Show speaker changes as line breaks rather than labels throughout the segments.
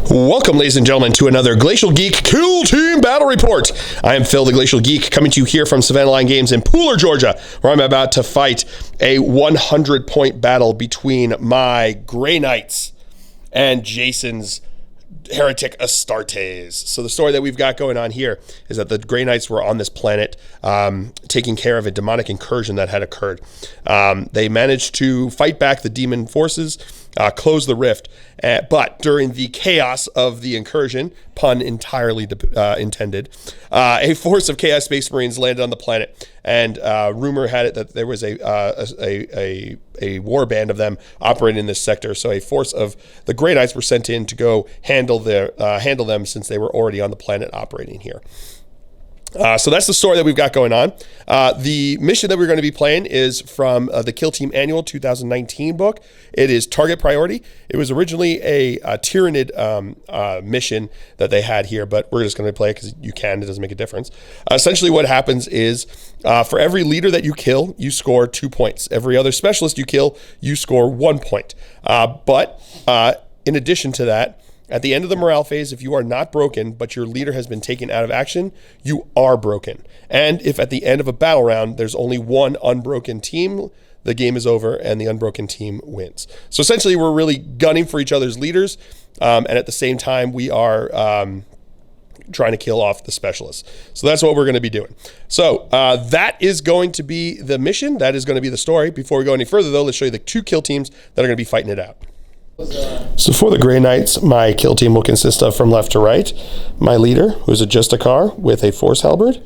Welcome, ladies and gentlemen, to another Glacial Geek Kill Team Battle Report. I am Phil, the Glacial Geek, coming to you here from Savannah Line Games in Pooler, Georgia, where I'm about to fight a 100-point battle between my Grey Knights and Jason's Heretic Astartes. So the story that we've got going on here is that the Grey Knights were on this planet taking care of a demonic incursion that had occurred. They managed to fight back the demon forces, close the rift, but during the chaos of the incursion, pun entirely intended, a force of Chaos Space Marines landed on the planet, and rumor had it that there was a warband of them operating in this sector. So a force of the Grey Knights were sent in to go handle them, since they were already on the planet operating here. So that's the story that we've got going on. The mission that we're going to be playing is from the Kill Team Annual 2019 book. It is Target Priority. It was originally a Tyrannid mission that they had here, but we're just going to play it because you can. It doesn't make a difference. Essentially what happens is for every leader that you kill, you score 2 points. Every other specialist you kill, you score 1 point. But in addition to that, at the end of the morale phase, if you are not broken, but your leader has been taken out of action, you are broken. And if at the end of a battle round, there's only one unbroken team, the game is over and the unbroken team wins. So essentially, we're really gunning for each other's leaders. And at the same time, we are trying to kill off the specialists. So that's what we're going to be doing. So that is going to be the mission. That is going to be the story. Before we go any further, though, let's show you the two kill teams that are going to be fighting it out. So for the Grey Knights, my kill team will consist of, from left to right, my leader, who's a Justicar with a Force Halberd.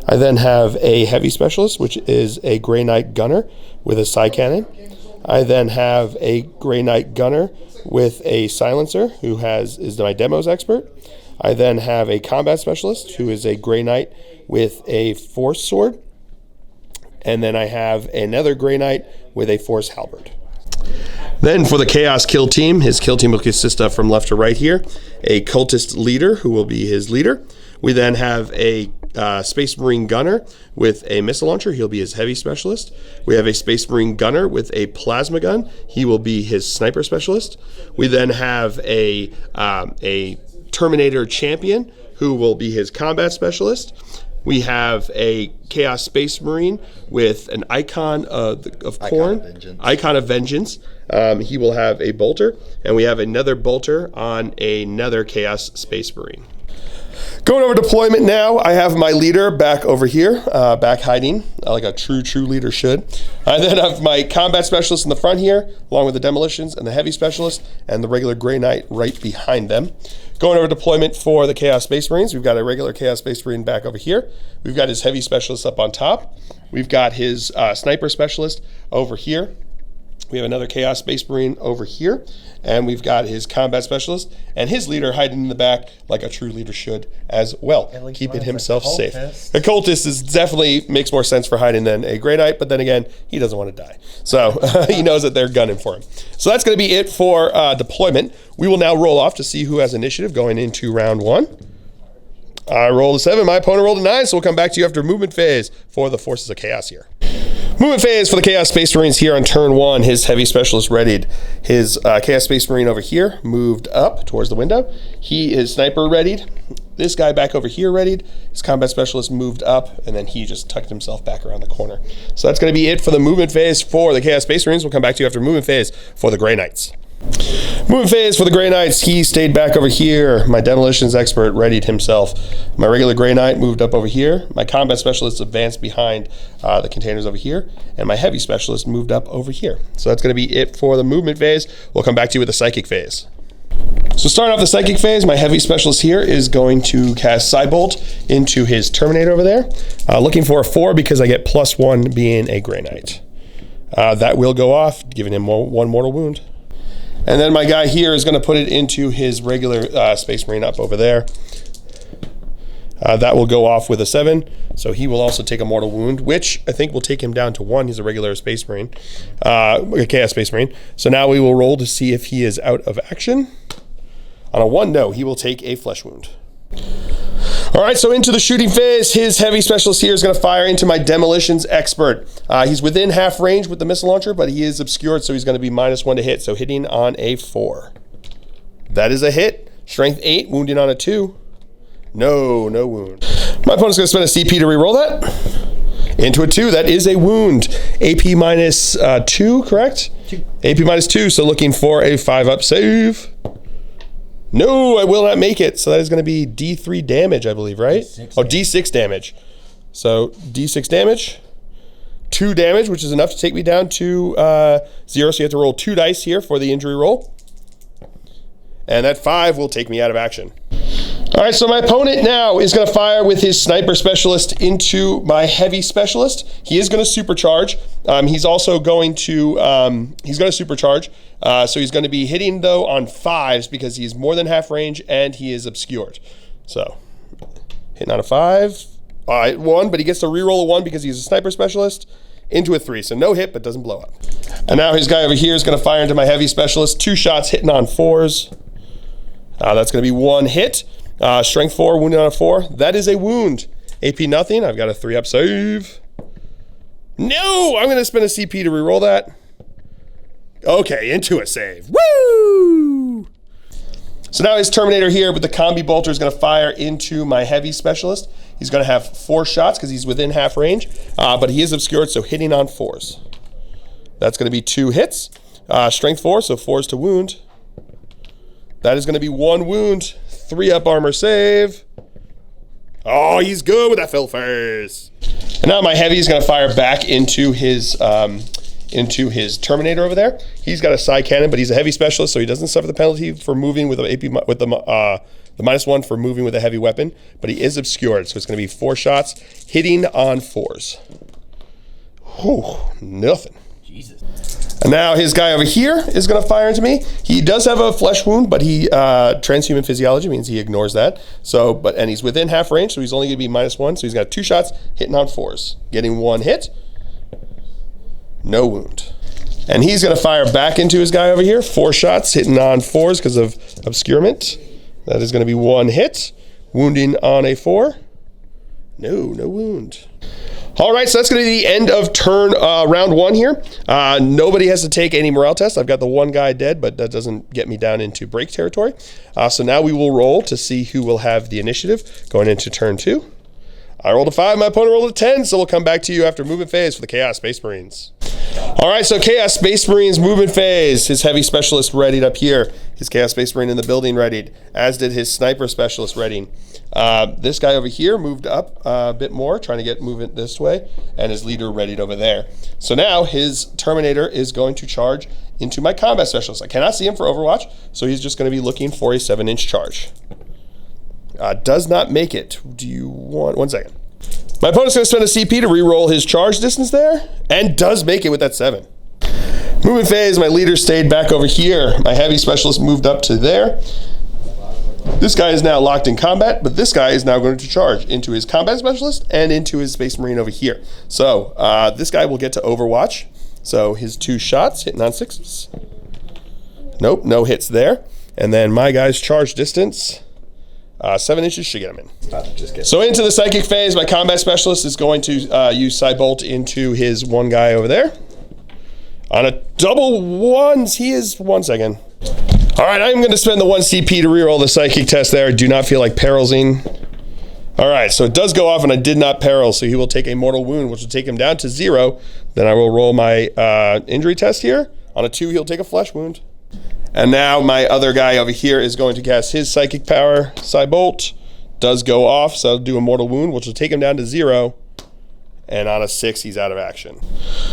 I then have a Heavy Specialist, which is a Grey Knight Gunner with a Psy Cannon. I then have a Grey Knight Gunner with a Silencer, who is my Demos Expert. I then have a Combat Specialist, who is a Grey Knight with a Force Sword. And then I have another Grey Knight with a Force Halberd. Then for the Chaos Kill Team, his kill team will consist of, from left to right here, a Cultist Leader, who will be his leader. We then have a Space Marine Gunner with a Missile Launcher. He'll be his Heavy Specialist. We have a Space Marine Gunner with a Plasma Gun. He will be his Sniper Specialist. We then have a Terminator Champion, who will be his Combat Specialist. We have a Chaos Space Marine with an Icon of Corn, Icon of Vengeance. He will have a Bolter, and we have another Bolter on another Chaos Space Marine. Going over deployment now, I have my leader back over here, back hiding, like a true leader should. I then have my Combat Specialist in the front here, along with the Demolitions and the Heavy Specialist, and the regular Grey Knight right behind them. Going over deployment for the Chaos Space Marines, we've got a regular Chaos Space Marine back over here. We've got his Heavy Specialist up on top. We've got his Sniper Specialist over here. We have another Chaos Space Marine over here. And we've got his Combat Specialist and his leader hiding in the back like a true leader should as well, keeping himself safe. A Cultist definitely makes more sense for hiding than a Grey Knight, but then again, he doesn't want to die. So he knows that they're gunning for him. So that's going to be it for deployment. We will now roll off to see who has initiative going into round one. I rolled a 7, my opponent rolled a 9, so we'll come back to you after movement phase for the Forces of Chaos here. Movement phase for the Chaos Space Marines here on turn 1. His Heavy Specialist readied. His Chaos Space Marine over here moved up towards the window. He is Sniper readied. This guy back over here readied. His Combat Specialist moved up, and then he just tucked himself back around the corner. So that's going to be it for the movement phase for the Chaos Space Marines. We'll come back to you after movement phase for the Grey Knights. Movement phase for the Grey Knights, he stayed back over here. My Demolitions Expert readied himself. My regular Grey Knight moved up over here. My Combat Specialist advanced behind the containers over here. And my Heavy Specialist moved up over here. So that's going to be it for the movement phase. We'll come back to you with the Psychic phase. So starting off the Psychic phase, my Heavy Specialist here is going to cast Psybolt into his Terminator over there. Looking for a 4 because I get +1 being a Grey Knight. That will go off, giving him 1 mortal wound. And then my guy here is going to put it into his regular Space Marine up over there. That will go off with a 7. So he will also take a mortal wound, which I think will take him down to 1. He's a regular Space Marine, a Chaos Space Marine. So now we will roll to see if he is out of action. On a 1, no, he will take a flesh wound. All right, so into the shooting phase, his Heavy Specialist here is going to fire into my Demolitions Expert. He's within half range with the Missile Launcher, but he is obscured, so he's going to be -1 to hit, so hitting on a 4. That is a hit. Strength 8, wounding on a 2. No wound. My opponent's going to spend a CP to reroll that. Into a 2, that is a wound. AP minus 2, correct?
2.
AP minus 2, so looking for a 5-up save. No, I will not make it. So that is going to be D3 damage, I believe, right? D6 damage. So D6 damage. 2 damage, which is enough to take me down to 0. So you have to roll 2 dice here for the injury roll. And that 5 will take me out of action. All right, so my opponent now is going to fire with his sniper specialist into my heavy specialist. He is going to supercharge. He's also going to supercharge. So he's going to be hitting though on 5s because he's more than half range and he is obscured. So hitting on a 5, 1, but he gets to reroll a 1 because he's a sniper specialist into a 3. So no hit, but doesn't blow up. And now his guy over here is going to fire into my heavy specialist. 2 shots hitting on 4s. That's going to be 1 hit. Strength 4, wounded on a 4. That is a wound. AP nothing. I've got a 3-up save. No! I'm going to spend a CP to reroll that. Okay, into a save. Woo! So now his Terminator here with the combi bolter is going to fire into my heavy specialist. He's going to have 4 shots because he's within half range, but he is obscured, so hitting on 4s. That's going to be 2 hits. Strength 4, so 4s to wound. That is going to be 1 wound. 3-up armor save. Oh, he's good with that fill face. And now my heavy is going to fire back into his Terminator over there. He's got a side cannon, but he's a heavy specialist, so he doesn't suffer the penalty for moving with the -1 for moving with a heavy weapon. But he is obscured, so it's going to be 4 shots hitting on 4s. Whew, nothing.
Jesus.
And now his guy over here is going to fire into me. He does have a flesh wound, but he transhuman physiology means he ignores that. So, and he's within half range, so he's only going to be -1. So he's got 2 shots hitting on 4s, getting 1 hit, no wound. And he's going to fire back into his guy over here. 4 shots hitting on 4s because of obscurement. That is going to be 1 hit, wounding on a 4. No wound. All right, so that's going to be the end of round 1 here. Nobody has to take any morale test. I've got the 1 guy dead, but that doesn't get me down into break territory. So now we will roll to see who will have the initiative going into turn 2. I rolled a 5, my opponent rolled a 10, so we'll come back to you after movement phase for the Chaos Space Marines. All right, so Chaos Space Marines movement phase. His heavy specialist readied up here. His Chaos Space Marine in the building readied, as did his sniper specialist readying. This guy over here moved up a bit more, trying to get movement this way, and his leader readied over there. So now his Terminator is going to charge into my combat specialist. I cannot see him for Overwatch, so he's just going to be looking for a 7-inch charge. Does not make it. Do you want... 1 second. My opponent's going to spend a CP to re-roll his charge distance there, and does make it with that 7. Movement phase, my leader stayed back over here. My heavy specialist moved up to there. This guy is now locked in combat, but this guy is now going to charge into his combat specialist and into his Space Marine over here. So this guy will get to Overwatch. So his 2 shots hitting on 6s. Nope, no hits there. And then my guy's charge distance, 7 inches should get him in. So into the psychic phase, my combat specialist is going to use Cybolt into his 1 guy over there. On a double 1s, he is 1 second. All right, I'm going to spend the 1 CP to reroll the psychic test there. Do not feel like perilsing. All right, so it does go off, and I did not peril, so he will take a mortal wound, which will take him down to 0. Then I will roll my injury test here. On a 2, he'll take a flesh wound. And now my other guy over here is going to cast his psychic power. Cybolt does go off, so I'll do a mortal wound, which will take him down to 0. And on a 6, he's out of action.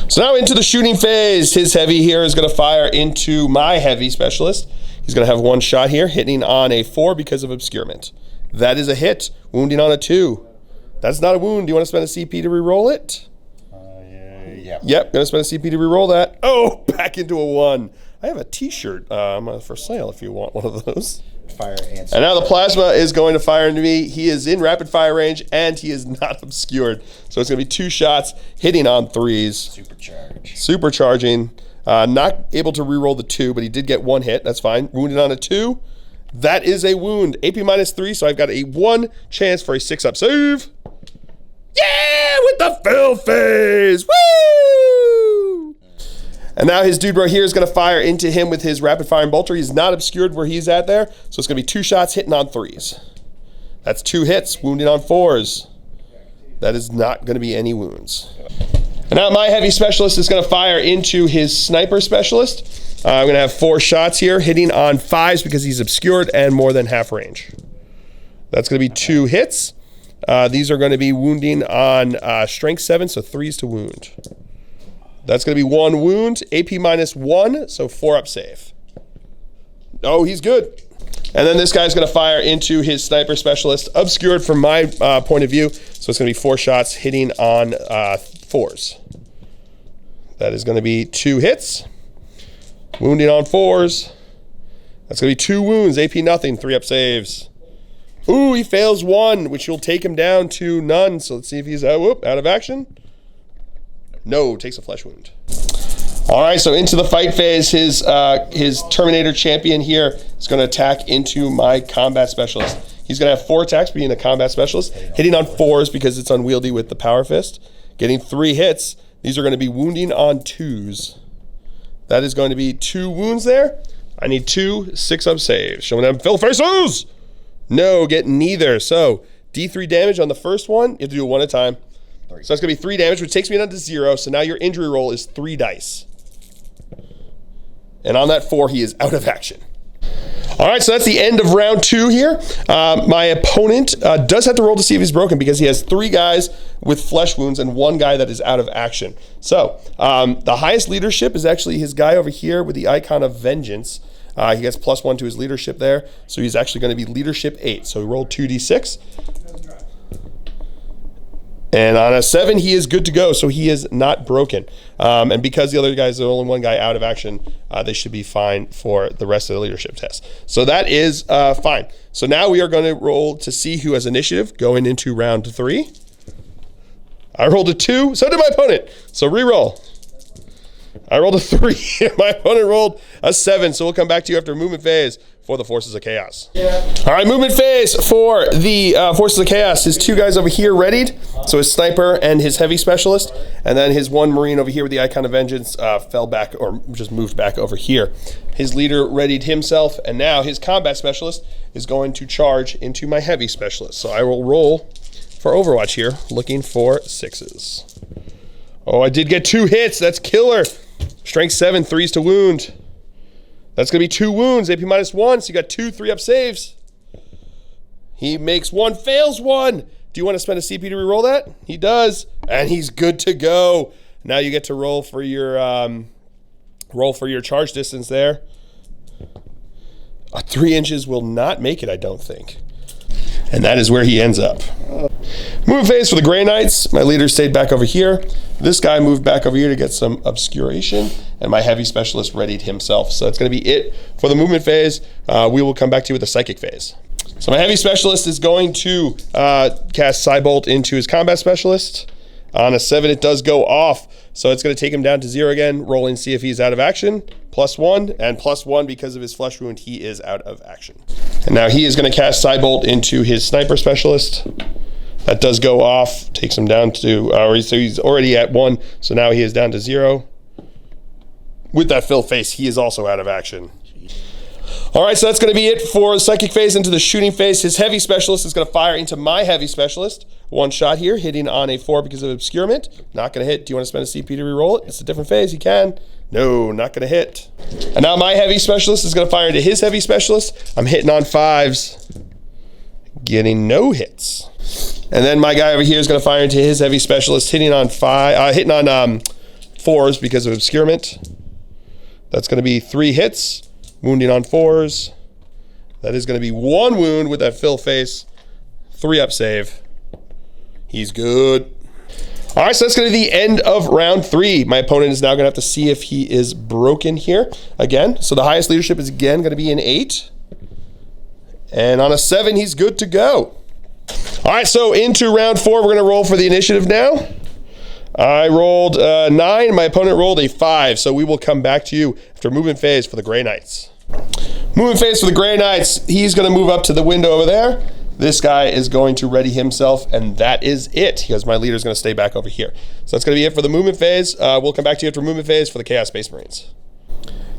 So now into the shooting phase. His heavy here is going to fire into my heavy specialist. He's going to have 1 shot here, hitting on a 4 because of obscurement. That is a hit, wounding on a 2. That's not a wound. Do you want to spend a CP to re-roll it?
Yeah.
Yep, going to spend a CP to re-roll that. Oh, back into a 1. I have a t-shirt for sale if you want one of those.
Fire and
now the plasma is going to fire into me. He is in rapid fire range and he is not obscured. So it's going to be 2 shots hitting on 3s. Supercharging. Not able to reroll the 2, but he did get 1 hit. That's fine. Wounded on a 2. That is a wound. AP -3, so I've got a 1 chance for a 6-up save. Yeah, with the fill phase. Woo! And now his dude right here is going to fire into him with his rapid firing bolter. He's not obscured where he's at there. So it's going to be 2 shots hitting on 3s. That's 2 hits, wounding on 4s. That is not going to be any wounds. And now my heavy specialist is going to fire into his sniper specialist. I'm going to have 4 shots here, hitting on 5s because he's obscured and more than half range. That's going to be 2 hits. These are going to be wounding on strength 7, so 3s to wound. That's going to be 1 wound, AP -1, so 4 up save. Oh, he's good. And then this guy's going to fire into his sniper specialist, obscured from my point of view. So it's going to be 4 shots hitting on 4s. That is going to be 2 hits, wounding on 4s. That's going to be 2 wounds, AP nothing, 3 up saves. Ooh, he fails 1, which will take him down to none. So let's see if he's out of action. No, takes a flesh wound. All right, so into the fight phase, his Terminator champion here is going to attack into my combat specialist. He's going to have 4 attacks being a combat specialist, hitting on 4s because it's unwieldy with the power fist, getting 3 hits. These are going to be wounding on 2s. That is going to be 2 wounds there. I need 2 6-up saves. Showing them fill faces. No, get neither. So D3 damage on the first one. You have to do it 1 at a time. So that's going to be 3 damage, which takes me down to 0. So now your injury roll is 3 dice. And on that 4, he is out of action. All right, so that's the end of round 2 here. My opponent does have to roll to see if he's broken because he has 3 guys with flesh wounds and 1 guy that is out of action. So the highest leadership is actually his guy over here with the icon of vengeance. He gets +1 to his leadership there. So he's actually going to be leadership 8. So he rolled 2d6. And on a 7, he is good to go, so he is not broken. And because the other guys are only 1 guy out of action, they should be fine for the rest of the leadership test. So that is fine. So now we are going to roll to see who has initiative going into round 3. I rolled a 2, so did my opponent. So re-roll. I rolled a 3, my opponent rolled a 7, so we'll come back to you after movement phase for the Forces of Chaos. Yeah. All right, movement phase for the Forces of Chaos. His 2 guys over here readied, so his sniper and his heavy specialist, and then his 1 Marine over here with the icon of vengeance fell back or just moved back over here. His leader readied himself, and now his combat specialist is going to charge into my heavy specialist. So I will roll for Overwatch here, looking for 6s. Oh, I did get 2 hits. That's killer. Strength 7, 3s to wound. That's going to be 2 wounds, AP -1, so you got 2 3-up saves. He makes 1, fails 1. Do you want to spend a CP to reroll that? He does, and he's good to go. Now you get to roll for your charge distance there. 3 inches will not make it, I don't think. And that is where he ends up. Movement phase for the Grey Knights. My leader stayed back over here. This guy moved back over here to get some obscuration, and my heavy specialist readied himself. So that's going to be it for the movement phase. We will come back to you with the psychic phase. So my heavy specialist is going to cast Psybolt into his combat specialist. On a 7, it does go off, so it's going to take him down to 0 again. Rolling, see if he's out of action. +1, and +1 because of his flesh wound, he is out of action. And now he is going to cast Psybolt into his sniper specialist. That does go off, takes him down to, so he's already at 1, so now he is down to 0. With that fill face, he is also out of action. All right, so that's going to be it for the psychic phase. Into the shooting phase, his heavy specialist is going to fire into my heavy specialist. 1 shot here, hitting on a 4 because of obscurement. Not going to hit. Do you want to spend a CP to re-roll it? It's a different phase. You can. No, not going to hit. And now my heavy specialist is going to fire into his heavy specialist. I'm hitting on 5s, getting no hits. And then my guy over here is going to fire into his heavy specialist, hitting on 4s because of obscurement. That's going to be 3 hits. Wounding on 4s. That is going to be 1 wound with that fill face. 3-up save. He's good. All right, so that's going to be the end of round 3. My opponent is now going to have to see if he is broken here again. So the highest leadership is again going to be an 8. And on a 7, he's good to go. All right, so into round 4, we're going to roll for the initiative now. I rolled 9. My opponent rolled a 5. So we will come back to you after movement phase for the Grey Knights. Movement phase for the Grey Knights. He's going to move up to the window over there. This guy is going to ready himself, and that is it, because my leader is going to stay back over here. So that's going to be it for the movement phase. We'll come back to you after movement phase for the Chaos Space Marines.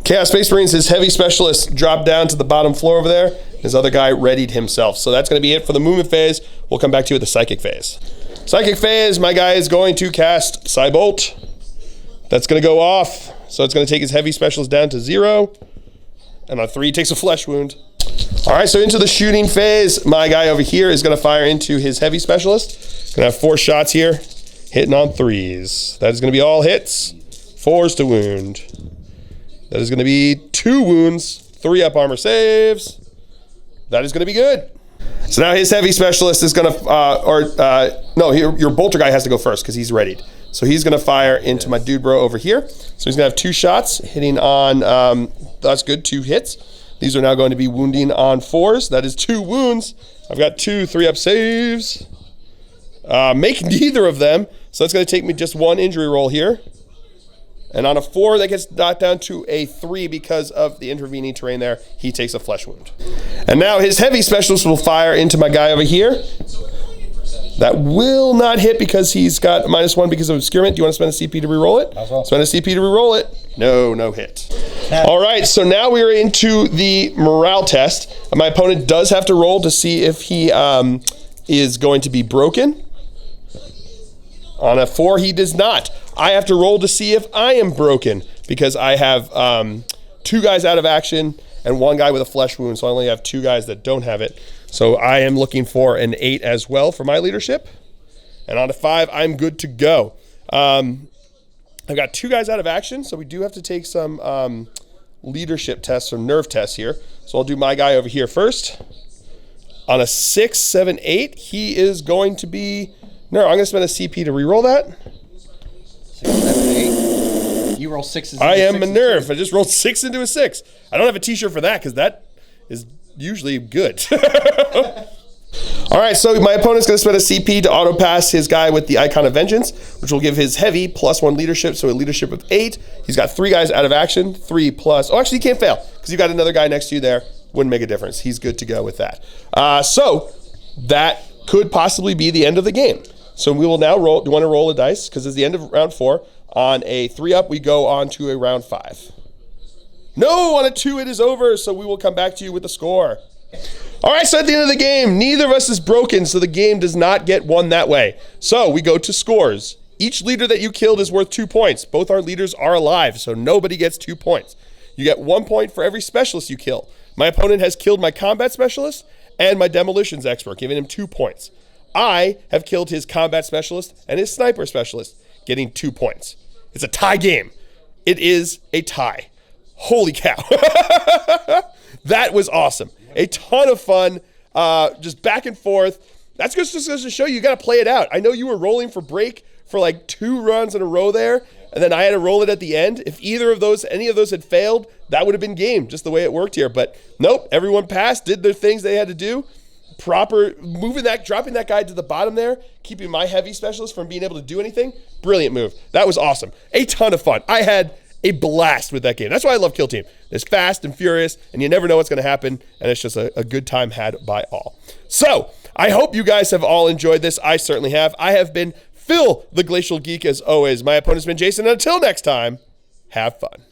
Chaos Space Marines, his heavy specialist dropped down to the bottom floor over there. His other guy readied himself. So that's going to be it for the movement phase. We'll come back to you with the psychic phase. Psychic phase, my guy is going to cast Psybolt. That's going to go off. So it's going to take his heavy specialist down to 0. And on 3, he takes a flesh wound. All right, so into the shooting phase, my guy over here is going to fire into his heavy specialist. Going to have 4 shots here, hitting on 3s. That is going to be all hits, 4s to wound. That is going to be 2 wounds, 3 up armor saves. That is going to be good. So now his heavy specialist is going to, no, your bolter guy has to go first because he's readied. So he's going to fire into my dude bro over here. So he's going to have 2 shots hitting on, that's good, 2 hits. These are now going to be wounding on 4s. That is 2 wounds. I've got 2 3-up saves. Make neither of them. So that's going to take me just 1 injury roll here. And on a 4, that gets knocked down to a 3 because of the intervening terrain there. He takes a flesh wound. And now his heavy specialist will fire into my guy over here. That will not hit because he's got -1 because of obscurement. Do you want to spend a CP to reroll it?
As well.
Spend a CP to reroll it. No hit. All right, so now we are into the morale test. My opponent does have to roll to see if he is going to be broken. On a 4, he does not. I have to roll to see if I am broken because I have 2 guys out of action and 1 guy with a flesh wound, so I only have 2 guys that don't have it. So I am looking for an 8 as well for my leadership. And on a 5, I'm good to go. I've got 2 guys out of action, so we do have to take some leadership tests or nerve tests here. So I'll do my guy over here first. On a 6, 7, 8, he is going to be... No, I'm going to spend a CP to reroll that.
6, 7, 8. You roll 6s.
I am a nerve. I just rolled 6 into a 6. I don't have a t-shirt for that because that is usually good. All right, so my opponent's going to spend a CP to auto pass his guy with the Icon of Vengeance, which will give his heavy +1 leadership, so a leadership of 8. He's got 3 guys out of action, 3 plus. Oh, actually, he can't fail because you got another guy next to you there. Wouldn't make a difference. He's good to go with that. So that could possibly be the end of the game. So we will now roll. Do you want to roll a dice? Because it's the end of round 4. On a 3-up, we go on to a round 5. No, on a 2, it is over. So we will come back to you with the score. All right, so at the end of the game, neither of us is broken, so the game does not get won that way. So we go to scores. Each leader that you killed is worth 2 points. Both our leaders are alive, so nobody gets 2 points. You get 1 point for every specialist you kill. My opponent has killed my combat specialist and my demolitions expert, giving him 2 points. I have killed his combat specialist and his sniper specialist, getting 2 points. It's a tie game. It is a tie. Holy cow. That was awesome. A ton of fun, just back and forth. That's just goes to show you got to play it out. I know you were rolling for break for like 2 runs in a row there, and then I had to roll it at the end. If any of those had failed, that would have been game, just the way it worked here. But nope, everyone passed, did their things they had to do. Proper dropping that guy to the bottom there, keeping my heavy specialist from being able to do anything. Brilliant move. That was awesome. A ton of fun. I had a blast with that game. That's why I love Kill Team. It's fast and furious, and you never know what's going to happen, and it's just a good time had by all. So I hope you guys have all enjoyed this. I certainly have. I have been Phil, the Glacial Geek, as always. My opponent's been Jason, and until next time, have fun.